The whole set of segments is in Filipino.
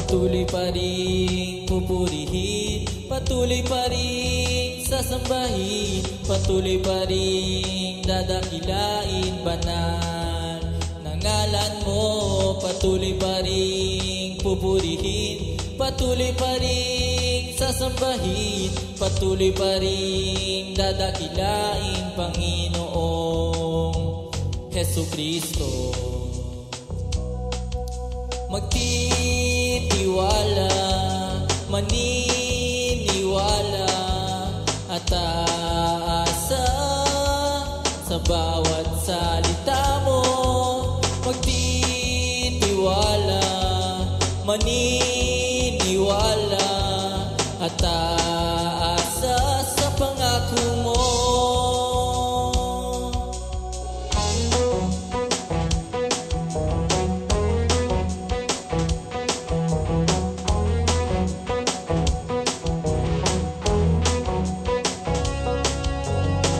patuloy pa rin pupurihin, patuloy pa rin sasambahin, patuloy pa rin dadakilain banal ng ngalan mo. Patuloy pa rin pupurihin, patuloy pa rin sasambahin, patuloy pa rin dadakilain Panginoong Hesukristo. Magtitiwala, maniniwala at aasa sa bawat salita mo. Magtitiwala, maniniwala at aasa sa pangako mo.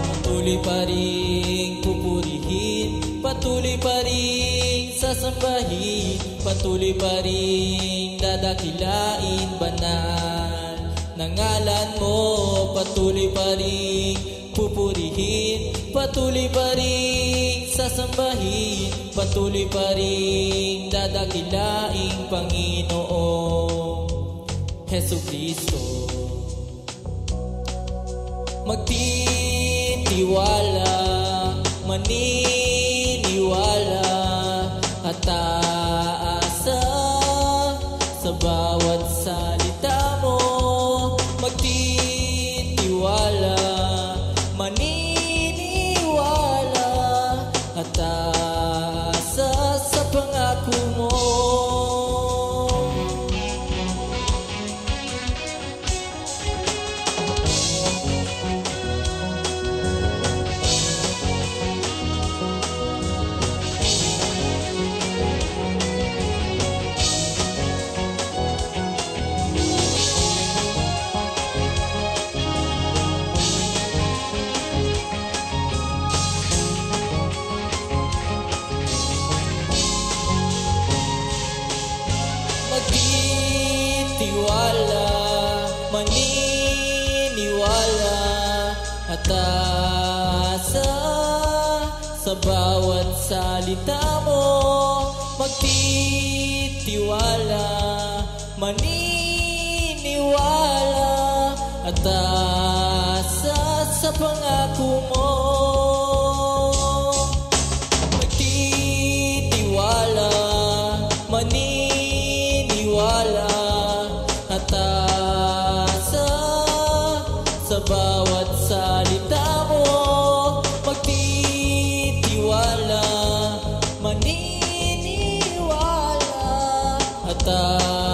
Patuloy pa rin pupurihin, patuloy pa rin sasambahin, patuloy pa rin dadakilain banal ng ngalan mo. Patuloy pa rin pupurihin, patuloy pa rin sasambahin, patuloy pa rin dadakilain Panginoong Hesukristo. Magtitiwala, maniniwala at aasa sa bawat salita mo. Magtitiwala, maniniwala at aasa sa pangako mo. Magtitiwala, maniniwala at aasa sa bawat salita mo. Magtitiwala, maniniwala at aasa sa pangako mo. Magtitiwala, maniniwala at aasa sa bawat salita mo. Magtitiwala, maniniwala at aasa